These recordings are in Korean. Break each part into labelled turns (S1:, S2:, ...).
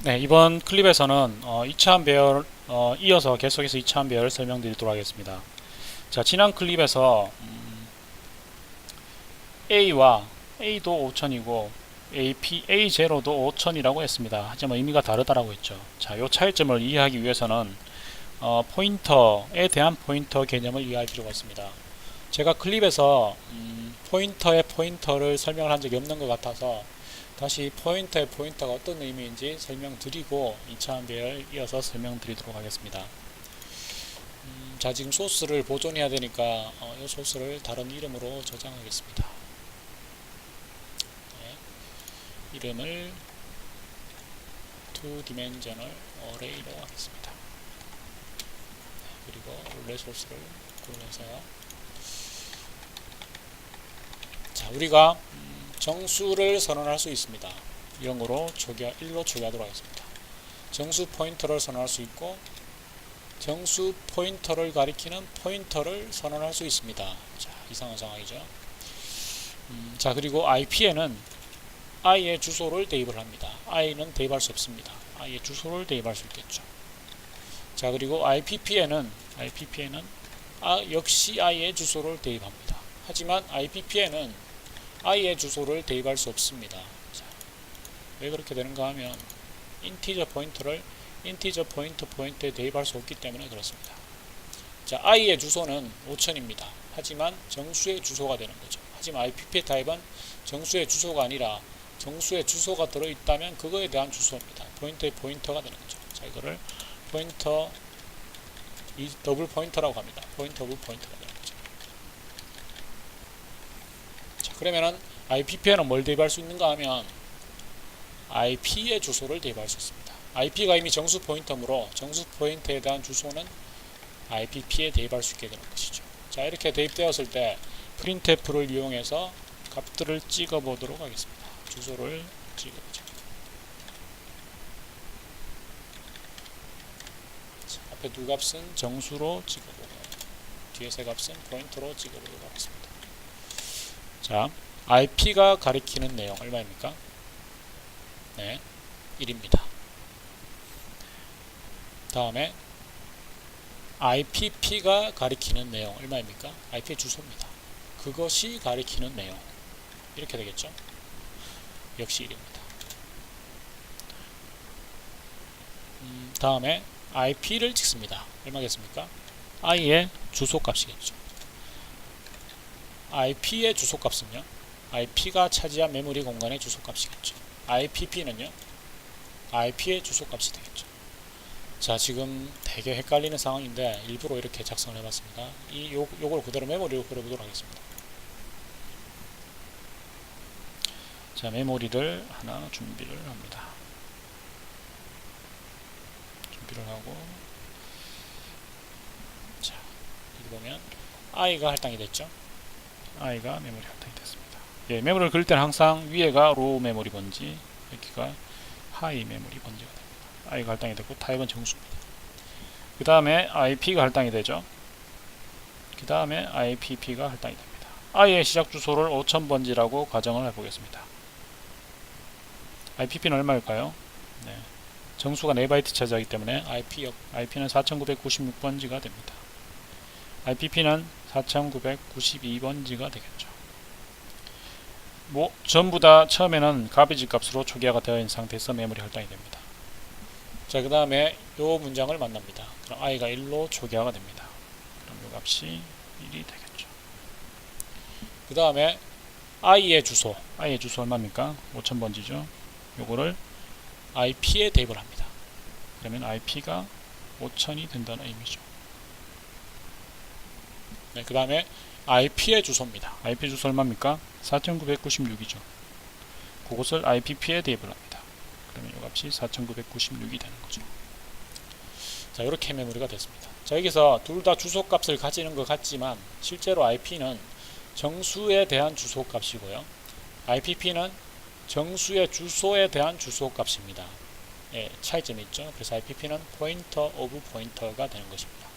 S1: 네, 이번 클립에서는 2차원 배열 이어서 계속해서 2차원 배열을 설명드리도록 하겠습니다. 자, 지난 클립에서 A와 A도 5000이고 A0도 5000이라고 했습니다. 하지만 의미가 다르다라고 했죠. 자, 이 차이점을 이해하기 위해서는 포인터에 대한 포인터 개념을 이해할 필요가 있습니다. 제가 클립에서 포인터의 포인터를 설명을 한 적이 없는 것 같아서 다시 포인터의 포인터가 어떤 의미인지 설명드리고 2차원 배열 이어서 설명드리도록 하겠습니다. 자, 지금 소스를 보존해야 되니까 이 소스를 다른 이름으로 저장하겠습니다. 네, 이름을 2dimensional array로 하겠습니다. 네, 그리고 원래 소스를 고르면서 자, 우리가 정수를 선언할 수 있습니다. 이런 거로 1로 초기화하도록 하겠습니다. 정수 포인터를 선언할 수 있고 정수 포인터를 가리키는 포인터를 선언할 수 있습니다. 자, 이상한 상황이죠. 자, 그리고 IP에는 i의 주소를 대입을 합니다. i는 대입할 수 없습니다. i의 주소를 대입할 수 있겠죠. 자, 그리고 IPP에는 역시 i의 주소를 대입합니다. 하지만 IPP에는 i의 주소를 대입할 수 없습니다. 자, 왜 그렇게 되는가 하면 인티저 포인터를 인티저 포인터에 대입할 수 없기 때문에 그렇습니다. 자, i의 주소는 5000입니다. 하지만 정수의 주소가 되는 거죠. 하지만 IPP의 타입은 정수의 주소가 아니라 정수의 주소가 들어있다면 그거에 대한 주소입니다. 포인터의 포인터가 되는 거죠. 자, 이거를 포인터 더블 포인터라고 합니다. 포인터 오브 포인터가 되는 거죠. 자, 그러면은 IPP에는 뭘 대입할 수 있는가 하면 IP의 주소를 대입할 수 있습니다. IP가 이미 정수 포인터므로 정수 포인터에 대한 주소는 IPP에 대입할 수 있게 되는 것이죠. 자, 이렇게 대입되었을 때 printf를 이용해서 값들을 찍어 보도록 하겠습니다. 주소를 찍어보죠. 자, 앞에 두 값은 정수로 찍어보고 뒤에 세 값은 포인터로 찍어보도록 하겠습니다. 자, IP가 가리키는 내용 얼마입니까? 네, 1입니다. 다음에 IPP가 가리키는 내용 얼마입니까? IP의 주소입니다. 그것이 가리키는 내용 이렇게 되겠죠? 역시 1입니다. 다음에 IP를 찍습니다. 얼마겠습니까? i의 주소값이겠죠. IP의 주소값은요? IP가 차지한 메모리 공간의 주소값이겠죠. IPP는요? IP의 주소값이 되겠죠. 자, 지금 되게 헷갈리는 상황인데 일부러 이렇게 작성을 해봤습니다. 요걸 그대로 메모리로 그려보도록 하겠습니다. 자, 메모리를 하나 준비를 합니다. 준비를 하고 자, 여기 보면 i가 할당이 됐죠. i가 메모리 할당이 됐습니다. 예, 메모리를 그릴 때는 항상 위에가 로우 메모리 번지, 여기가 하이 메모리 번지가 됩니다. i가 할당이 됐고 타입은 정수입니다. 그 다음에 IP가 할당이 되죠. 그 다음에 IPP가 할당이 됩니다. i의 시작 주소를 5000번지라고 가정을 해보겠습니다. IPP는 얼마일까요? 네, 정수가 4바이트 차지하기 때문에 IP는 4996번지가 됩니다. IPP는 4992번지가 되겠죠. 전부 다 처음에는 가비지 값으로 초기화가 되어 있는 상태에서 메모리 할당이 됩니다. 자, 그 다음에 이 문장을 만납니다. 그럼 i가 1로 초기화가 됩니다. 그럼 이 값이 1이 되겠죠. 그 다음에 i의 주소 얼마입니까? 5000번지죠. 요거를 IP에 대입을 합니다. 그러면 IP가 5000이 된다는 의미죠. 네, 그 다음에 IP의 주소입니다. IP 주소 얼마입니까? 4996이죠. 그것을 IPP에 대입을 합니다. 그러면 이 값이 4996이 되는 거죠. 자, 이렇게 메모리가 됐습니다. 자, 여기서 둘 다 주소값을 가지는 것 같지만 실제로 IP는 정수에 대한 주소값이고요. IPP는 정수의 주소에 대한 주소값입니다. 예, 차이점이 있죠. 그래서 IPP는 포인터 오브 포인터가 되는 것입니다.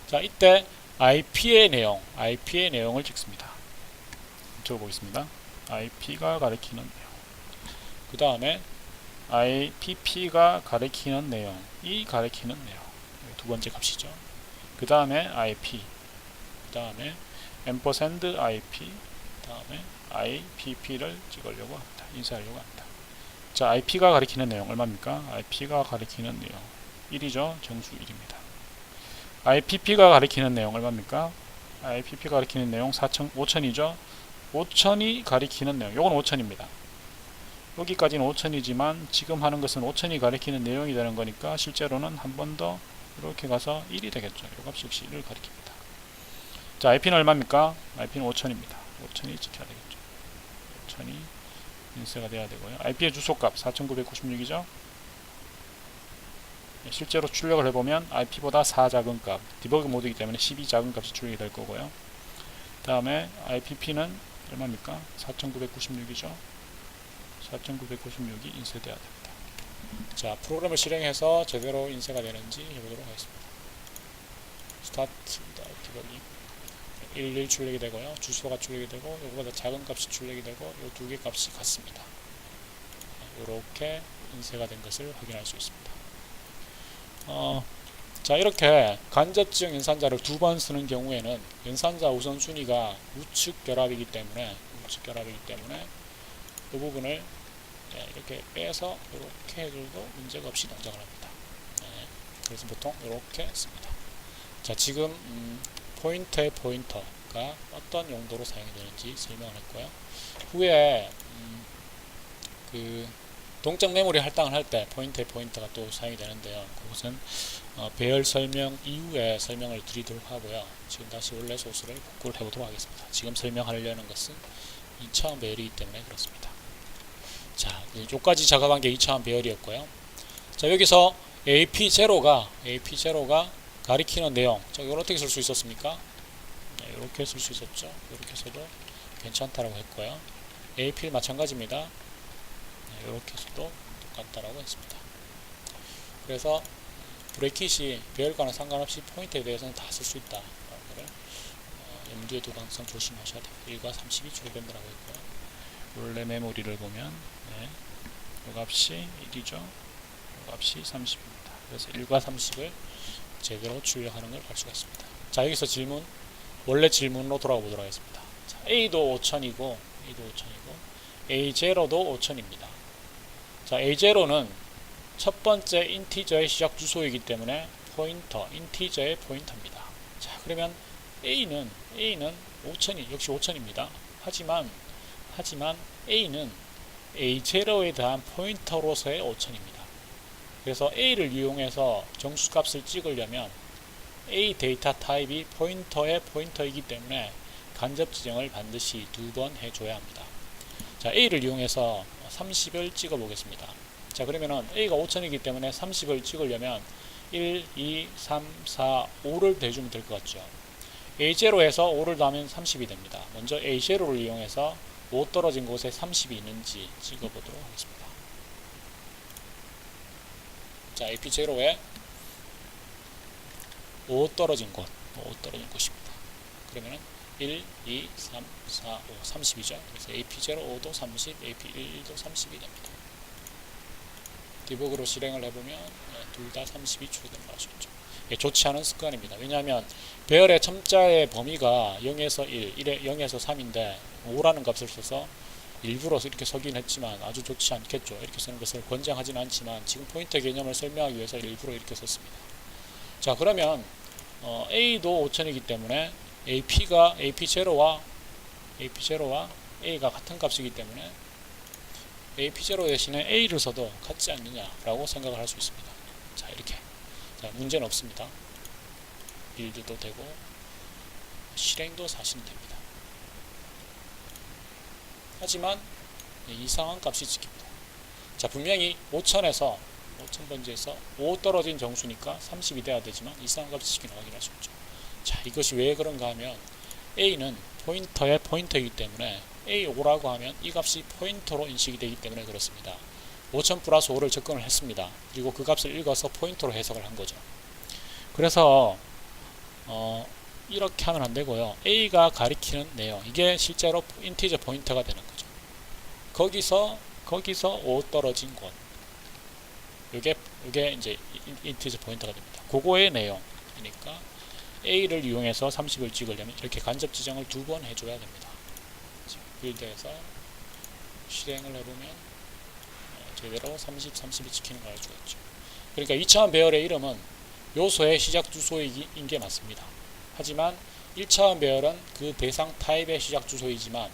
S1: 자, 이때 IP의 내용을 찍습니다. 적어보겠습니다. IP가 가리키는 내용. 그 다음에 IPP가 가리키는 내용, 이 가리키는 내용, 두 번째 값이죠. 그 다음에 IP, 그 다음에 $IP, 그 다음에 IPP를 찍으려고 합니다. 인쇄하려고 합니다. 자, IP가 가리키는 내용 얼마입니까? IP가 가리키는 내용 1이죠. 정수 1입니다. IPP가 가리키는 내용 얼마입니까? IPP가 가리키는 내용 5,000이죠. 5,000이 가리키는 내용, 요건 5,000입니다. 여기까지는 5,000이지만 지금 하는 것은 5,000이 가리키는 내용이 되는 거니까 실제로는 한 번 더 이렇게 가서 1이 되겠죠. 요 값 역시 1을 가리킵니다. 자, IP는 얼마입니까? IP는 5,000입니다. 5,000이 지켜야 되겠죠. 5,000이 인쇄가 돼야 되고요. IP의 주소값 4,996이죠. 실제로 출력을 해보면 IP보다 4 작은 값, 디버그 모드이기 때문에 12 작은 값이 출력이 될 거고요. 그 다음에 IPP는 얼마입니까? 4,996이죠. 4,996이 인쇄돼야 됩니다. 자, 프로그램을 실행해서 제대로 인쇄가 되는지 해보도록 하겠습니다. 스타트 디버깅 11 출력이 되고요. 주소가 출력이 되고 이거보다 작은 값이 출력이 되고 이 두 개 값이 같습니다. 이렇게 인쇄가 된 것을 확인할 수 있습니다. 자, 이렇게 간접지형 연산자를 두 번 쓰는 경우에는 연산자 우선순위가 우측 결합이기 때문에 이 부분을 이렇게 빼서 이렇게 해줘도 문제가 없이 동작을 합니다. 그래서 보통 이렇게 씁니다. 자, 지금 포인터의 포인터가 어떤 용도로 사용이 되는지 설명을 했고요. 후에 그 동적 메모리 할당을 할 때 포인터의 포인터가 또 사용이 되는데요. 그것은 배열 설명 이후에 설명을 드리도록 하고요. 지금 다시 원래 소스를 복구를 해보도록 하겠습니다. 지금 설명하려는 것은 2차원 배열이기 때문에 그렇습니다. 자, 여기까지 작업한 게 2차원 배열이었고요. 자, 여기서 AP0가 가리키는 내용. 자, 이걸 어떻게 쓸 수 있었습니까? 네, 이렇게 쓸 수 있었죠. 이렇게 써도 괜찮다라고 했고요. AP 마찬가지입니다. 네, 이렇게 해서도 똑같다라고 했습니다. 그래서 브레킷이 배열과는 상관없이 포인트에 대해서는 다 쓸 수 있다. 라는 거를 염두에 두고 항상 조심하셔야 됩니다. 1과 30이 출력된다고 했고요. 원래 메모리를 보면 이 값이 1이죠. 이 값이 30입니다. 그래서 1과 30을 제대로 출력하는 걸 볼 수가 있습니다. 자, 여기서 질문, 원래 질문으로 돌아가 보도록 하겠습니다. 자, A도 5,000이고 A0도 5,000입니다. 자, A0는 첫 번째 인티저의 시작 주소이기 때문에 포인터, 인티저의 포인터입니다. 자, 그러면 A는 5,000이 역시 5,000입니다. 하지만 A는 A0에 대한 포인터로서의 5,000입니다. 그래서 A를 이용해서 정수값을 찍으려면 A 데이터 타입이 포인터의 포인터이기 때문에 간접 지정을 반드시 2번 해줘야 합니다. 자, A를 이용해서 30을 찍어 보겠습니다. 자, 그러면은 A가 5,000이기 때문에 30을 찍으려면 1, 2, 3, 4, 5를 대주면 될 것 같죠. A0에서 5를 더하면 30이 됩니다. 먼저 A0를 이용해서 5 떨어진 곳에 30이 있는지 찍어보도록 하겠습니다. 자, AP0에 5 떨어진 곳입니다. 그러면은 1, 2, 3, 4, 5, 30이죠. 그래서 AP0, 5도 30, AP1도 30이 됩니다. 디버그로 실행을 해보면 둘 다 30이 출력된다고 할 수 있죠. 좋지 않은 습관입니다. 왜냐하면 배열의 첨자의 범위가 0에서 1, 0에서 3인데 5라는 값을 써서 일부러 이렇게 서긴 했지만 아주 좋지 않겠죠. 이렇게 쓰는 것을 권장하지는 않지만 지금 포인터 개념을 설명하기 위해서 일부러 이렇게 썼습니다. 자, 그러면 A도 5,000이기 때문에 AP0와 A가 같은 값이기 때문에 AP0 대신에 A를 써도 같지 않느냐라고 생각을 할 수 있습니다. 자, 이렇게. 자, 문제는 없습니다. 빌드도 되고 실행도 사실은 됩니다. 하지만 이상한 값이 찍힙니다. 자, 분명히 5,000번지에서 5 떨어진 정수니까 30이 돼야 되지만 이상한 값이 찍히는 확인할 수 있죠. 자, 이것이 왜 그런가 하면 A는 포인터의 포인터이기 때문에 A5라고 하면 이 값이 포인터로 인식이 되기 때문에 그렇습니다. 5,000 플러스 5를 접근을 했습니다. 그리고 그 값을 읽어서 포인터로 해석을 한 거죠. 그래서 이렇게 하면 안 되고요. A가 가리키는 내용, 이게 실제로 인티저 포인터가 되는 거죠. 거기서 5 떨어진 곳, 요게 이제 인티저 포인터가 됩니다. 그거의 내용이니까 A를 이용해서 30을 찍으려면 이렇게 간접 지정을 2번 해줘야 됩니다. 빌드에서 실행을 해보면 제대로 30, 30이 찍히는 걸 알 수가 있죠. 그러니까 2차원 배열의 이름은 요소의 시작 주소인 게 맞습니다. 하지만 1차원 배열은 그 대상 타입의 시작 주소이지만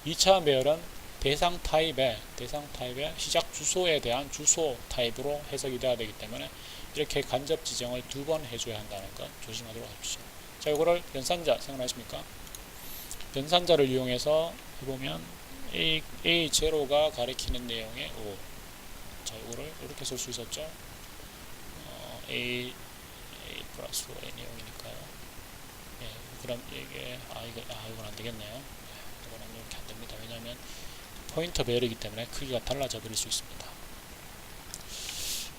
S1: 2차원 배열은 대상 타입의 시작 주소에 대한 주소 타입으로 해석이 돼야 되기 때문에 이렇게 간접 지정을 2번 해줘야 한다는 것 조심하도록 하십시오. 자, 이거를 연산자 생각나십니까? 연산자를 이용해서 해보면 A0가 가리키는 내용의 O. 자, 이거를 이렇게 쓸 수 있었죠. A 플러스 O의 내용이니까요. 예, 그럼 이게 이건 안 되겠네요. 이거는 이렇게 안 됩니다. 왜냐하면 포인터 배열이기 때문에 크기가 달라져 버릴 수 있습니다.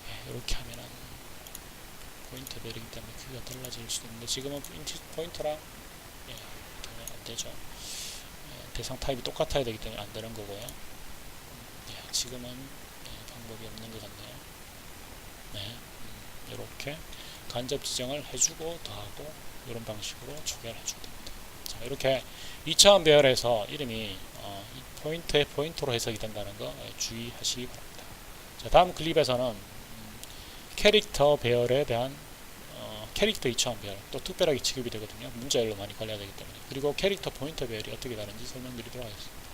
S1: 예, 이렇게 하면은 포인터 배열이기 때문에 크기가 달라질 수도 있는데 지금은 포인터랑 안 되죠. 대상 타입이 똑같아야 되기 때문에 안 되는 거고요. 지금은 방법이 없는 것 같네요. 이렇게 간접 지정을 해주고 더하고 이런 방식으로 초기화를 해주면 됩니다. 자, 이렇게 2차원 배열에서 이름이 포인트의 포인터로 해석이 된다는 거 주의하시기 바랍니다. 자, 다음 클립에서는 캐릭터 배열에 대한 캐릭터 2차원 배열 또 특별하게 취급이 되거든요. 문자열로 많이 관리가 되기 때문에. 그리고 캐릭터 포인터 배열이 어떻게 다른지 설명드리도록 하겠습니다.